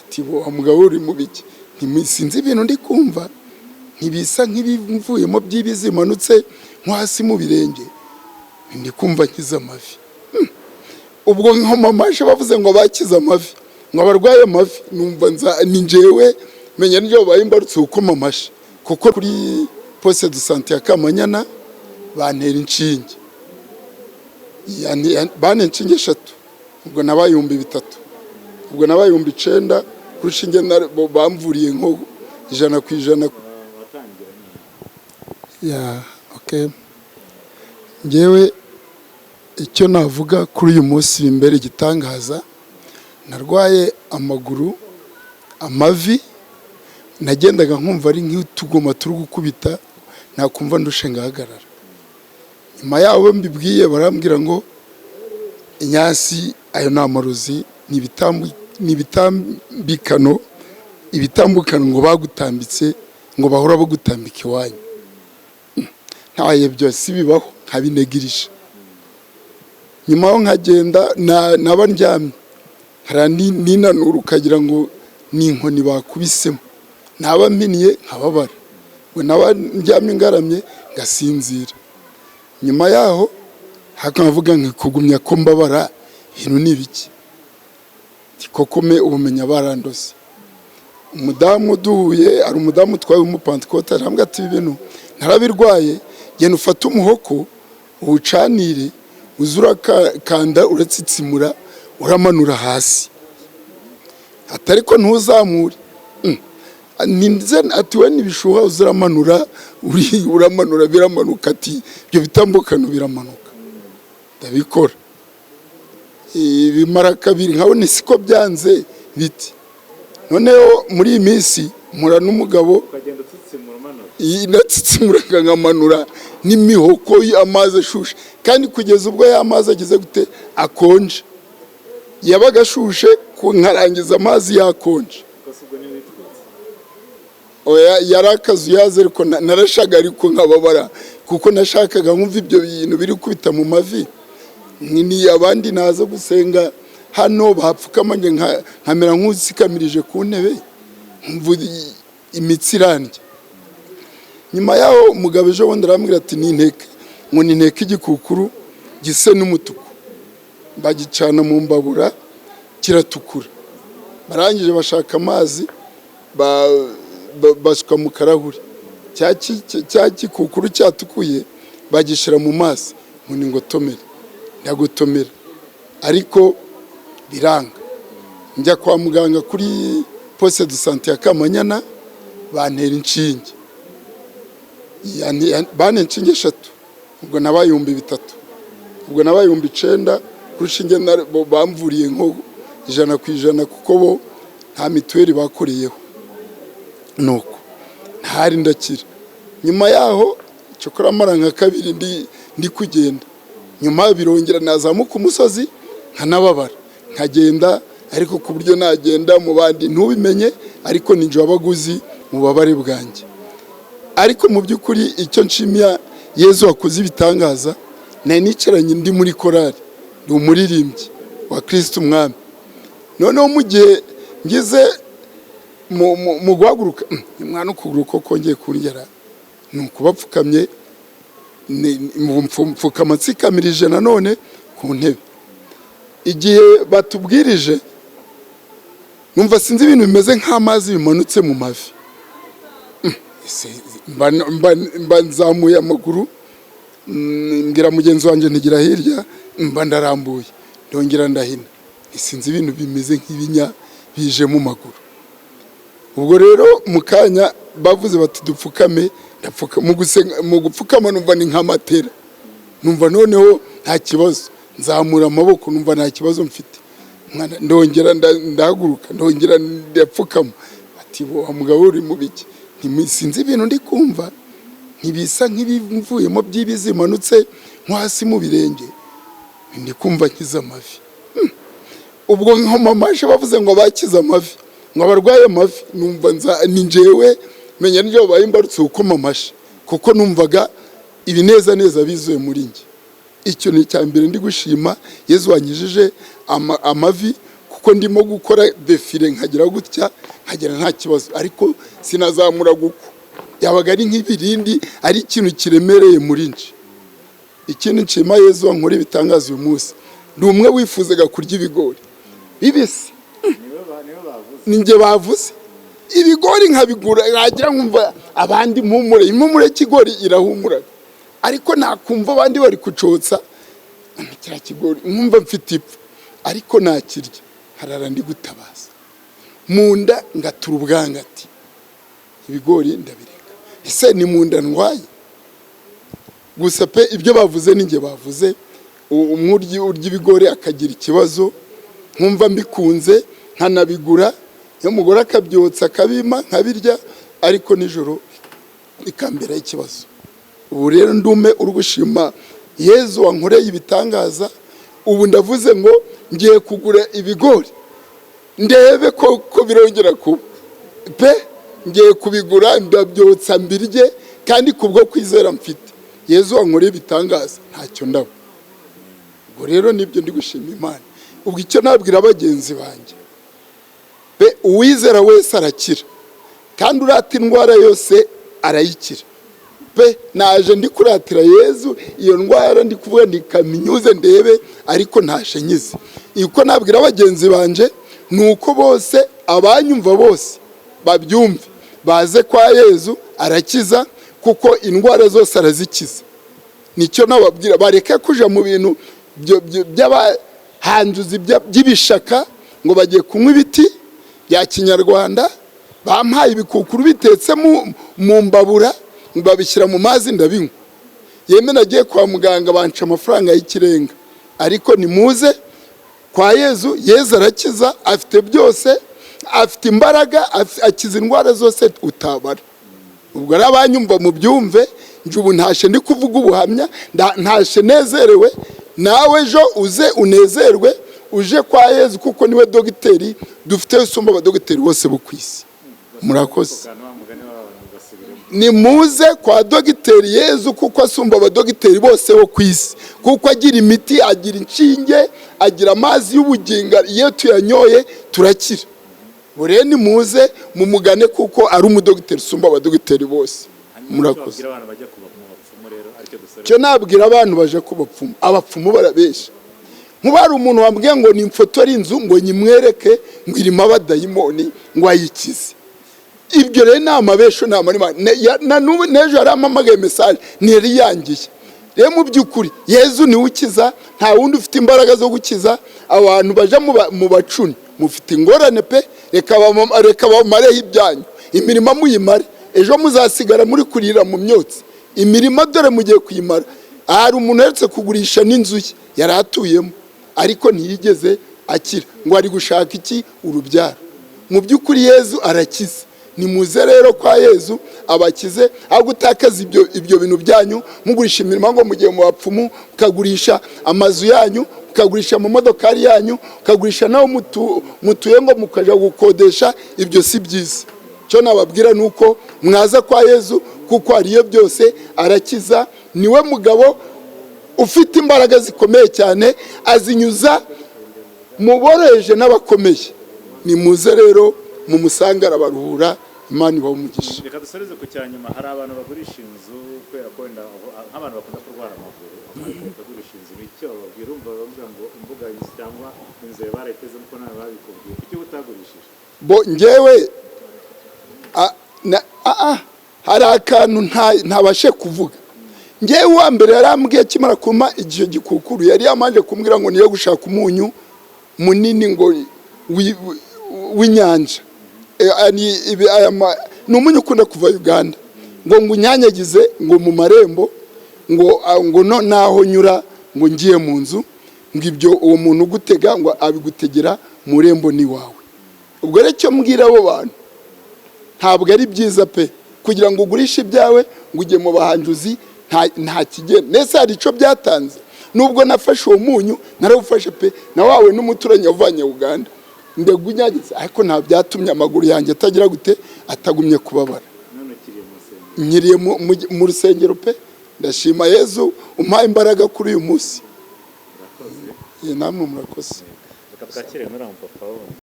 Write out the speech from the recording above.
ati bo mugabo uri mu biki ntimusinzi ibintu ndi kumva ntibisa nk'ibivuyemo by'ibizimanutse nko hasi mu birenge ndi kumva nkiza amavi ubwo nko mamashe bavuze ngo bakiza amavi ngo abarwaye amavi numva ni njyewe menya n'ibyo babaye imbarutse uko mamashe kuko kuri poste de santé ya Kamanyana bantera inshinge bane inshinge 3 ubwo nabaye 3,000 ubwo nabaye 9,000 kurushinge bamvuriye nko 100%. Ya okay ngewe icyo navuga kuri uyu munsi imbere igitangaza narwaye amaguru amavi nagendaga nkumva ari nk'utugoma turi gukubita nakumva ndushe ngahagarara nyuma yaho mbibwiye barambwira ngo inyasi ayo namarozi ibitambukano ngo bagutambitse ngo bahora bagutambika iwanyu ntaye byose bibaho nkabinegirisha nyuma aho nkagenda naba ndyamye harani ninanura ukagira ngo ni inkoni bakubisemo naba mpiniye nkababara we naba ndyamye ngaramye ngasinzira nyuma yaho hakavuga nkikugumya ko mbabara ibintu nibiki tikokome ubumenya barandose umudamu duhuye ari umudamu twaye umupantekote arambwa ati ibintu narabirwaye genda ufata umuhoko uwucanire uzura kanda uratsitsimura uramanura hasi atari ko ntuzamure ninze ati we nibishuha uzuramanura uramanura biramanuka ati byo bitambukano biramanuka ndabikora bimara kabiri nkabone siko byanze biti noneho muri iyi minsi mura n'umugabo ukagenda tsitsimura manura inatsitsimura nkamanura n'imihoko y'amazi ashushe kandi kugeza ubwo y'amazi agize gute akonje yabaga ashushe nkarangiza amazi yakonje oya yarakazu yaze ariko narashaga ariko nkababara kuko nashakaga nkumva ibyo bintu biri kubita mu mavi ni abandi naza gusenga hano bapfukamanye nkamera nk'usikamirije ku ntebe mvuze imitsi irandya nyuma yaho umugabo ejo bundi arambwira ati ninteke ngo ninteke igikukuru gise n'umutuku bagicana mu mbabura kiratukura barangije bashaka amazi basuka mu karahuri cya gikukuru cyatukuye bagishira mu mazi ngo ni ngotomere ndagotomera ariko biranga njya kwa muganga kuri poste de santé ya Kamanyana bantera inshinge bane inshinge 3 ubwo nabaye 3,000 ubwo nabaye 9,000 kurushinge bamvuriye nko 100% kuko bo nta mituweli bakoreyeho nuko ntari ndakira nyuma yaho cyokora maranga kabiri ndi kugenda nyuma birongera nazamuka umusozi nkanababara nkagenda ariko ku buryo nagenda mu bandi ntubimenye ariko ninjye wabaguzi mu babare bwanjye ariko mu byukuri icyo nshimiya Yezu wakoze ibitangaza nicaranye ndi muri korali ndi umuririmbyi wa Kristo umwami noneho mu gihe ngize mu guhaguruka mwana ukuguruka kongeye kurigera nuko bapfukamye mfukama tsikamirije nanone ku ntebe igihe batubwirije numva sinzi ibintu bimeze nk'amazi bimanutse mu mavi mba nzamuye amaguru mbwira mugenzi wanjye ntigira hirya mba ndarambuye ndongera ndahina sinzi ibintu bimeze nk'ibinya bije mu maguru ubwo rero mukanya bavuze bati dupfukame ndapfuka mu gupfukama numva ni nk'amatera numva noneho nta kibazo nzamura amaboko numva nta kibazo mfite ndongera ndahaguruka ndongera ndapfukama ati bo mugabo uri mu biki ntimusinzi ibintu ndi kumva ntibisa nk'ibivuyemo by'ibizimanutse nko hasi mu birenge ndi kumva nkiza amavi ubwo nko mamashe bavuze ngo bakiza amavi ngo abarwaye amavi numva ni njyewe menya n'ibyo babaye imbarutse uko mamashe kuko numvaga ibineza neza bizuye muri njye icyo ni cya mbere ndi gushima Yezu wanyijije amavi kuko ndimo gukora defile nkagira gutya nkagira nta kibazo, ariko sinazamura guko yabaga ari nk'ibirindi, ari ikintu kiremereye muri nje. Ikindi nshima Yezu wankora ibitangaza uyu munsi, ndi umwe wifuzaga kurya ibigori bibisi, ninjye bavuze ibigori nkabigura, nagira nkumva abandi impumure kigori irahumura, ariko nakumva abandi bari kucotsa kira kigori nkumva mfite ipfa, ariko nakirya harara ndi gutabaza munda ngatura ubwangati, ibigori ndabireka. Ese ni munda ndwaye gusa pe, ibyo bavuze ninjye bavuze. Umuryi urya ibigori akagira ikibazo, nkumva mbikunze nkanabigura, iyo mugore akabyotsa akabima nkabirya, ariko nijoro ikambera ikibazo. Ubu rero ndume urugushima Yezu wankoreye ibitangaza. Ubu ndavuze ngo ngiye kugura ibigori ndebe ko birongera kuba pe, ngiye kubigura ndabyotsa mbirye, kandi kubwo kwizera mfite Yezu wankoreye ibitangaza ntacyo ndaba. Ubwo rero nibyo ndi gushima Imana. Ubwo icyo nabwira abagenzi banjye pe, uwizera wese arakira, kandi urata indwara yose arayikira pe. Naje ndi kuratira Yezu iyo ndwara, ndi kuvuga ndikaminyuze ndebe, ariko ntashe nyize. Uko nabwira abagenzi banje nuko bose abanyumva bose babyumve, baze kwa Yezu arakiza, kuko indwara zose arazikiza. Nicyo nababwira, bareke kuja mu bintu by'abahanjuzi by'ibishaka ngo bagiye kunywa ibiti bya kinyarwanda. Bampaye ibikukuru bitetse mu mbabura, babishyira mu mazi ndabinywa. Yeme nagiye kwa muganga banca amafaranga y'ikirenga, ariko nimuze kwa Yezu. Yezu arakiza, afite byose, afite imbaraga, akiza indwara zose utabara. Ubwo ari abanyumva mu byumve, nje ubu ntashe ndi kuvuga ubuhamya, ntashe nezerewe. Nawe ejo uze unezerwe, uje kwa Yezu, kuko niwe dogiteri dufite usumba abadogiteri bose bo kwisi. Murakoze. Nimuze kwa dogiteri Yezu, kuko asumba abadogiteri bose bo kwisi, kuko agira imiti, agira inshinge, agira amazi y'ubugingo, iyo tuyanyoye turakira. Bure nimuze mumugane, kuko ari umudogiteri usumba abadogiteri bose. Murakoze. Cyo nabwira abantu baje kubapfumu, abapfumu barabesha. Nkubari umuntu wambwiye ngo ni imfotora inzu ngo nyimwereke ngo irimo abadayimoni ngo ayikize. Ibyo rero ni amabesho, ni amarima. Na n'ubu n'ejo yaramamagaye message ntiyari yangiye. Rero mu by'ukuri Yezu ni ukiza, nta wundi ufite imbaraga zo gukiza. Abantu baje mu bacuni mufite ingorane pe, reka bamareho ibyanyu, imirimo muyimare. Ejo muzasigara muri kurira mu myotsi, imirimo dore mugiye kuyimara. Hari umuntu yeretse kugurisha n'inzu ye yari atuyemo, ariko ntiyigeze akira, ngo ari gushaka iki? Urubyaro. Mu by'ukuri Yezu arakiza. Nimuze rero kwa Yezu abakize, aho gutakaza ibyo bintu byanyu mugurisha imirimo ngo mugiye mu bapfumu, ukagurisha amazu yanyu, ukagurisha mu modokari yanyu, ukagurisha naho mutuye ngo mukaja gukodesha. Ibyo si byiza. Cyo nababwira nuko mwaza kwa Yezu, kuko ariyo byose arakiza. Niwe mugabo ufite imbaraga zikomeye cyane, azinyuza muboroheje n'abakomeye. Nimuze rero mumusanga arabaruhura. Imana ibahe umugisha. Reka dusoreze ku cyanyuma. Hari abantu bagurisha inzu kwera ko wenda nk'abantu bakunda kurwara amaguru, bagurisha inzu. Icyo babwira bavuga ngo imbuga cyangwa inzu barayiteze uko nawe babikubwiye, kuki utagurishije? Bo ngewe hari akantu ntabashe kuvuga. Ngewe wa mbere yarambwiye kimara kuma igihe gikukuru, yari yamanje kumbwira ngo niyo gushaka umunyu munini ngo w'inyanja. Ni umunyu ukunda kuva Uganda, ngo unyanyagize ngo mu marembo, ngo naho nyura ngo ngiye mu nzu, ngo ibyo uwo muntu ugutega ngo abigutegera mu rembo ni wawe. Ubwo rero cyo mbwira abo bantu, ntabwo ari byiza pe kugira ngo ugurishe ibyawe ngo ujye mu bahanjuzi. Nta kigenda. Nese hari ico byatanze. Nubwo nafashe uwo munyu narawufashe pe, na wawe n'umuturanyi wavanye Uganda, ndegunyagize, ariko nta byatumye amaguru yanjye atagira gute, atagumye kubabara. Nkiriye mu rusengero pe. Ndashima Yezu umpaye imbaraga kuri uyu munsi. Namwe murakoze. twakire n'uriya mupapa wundi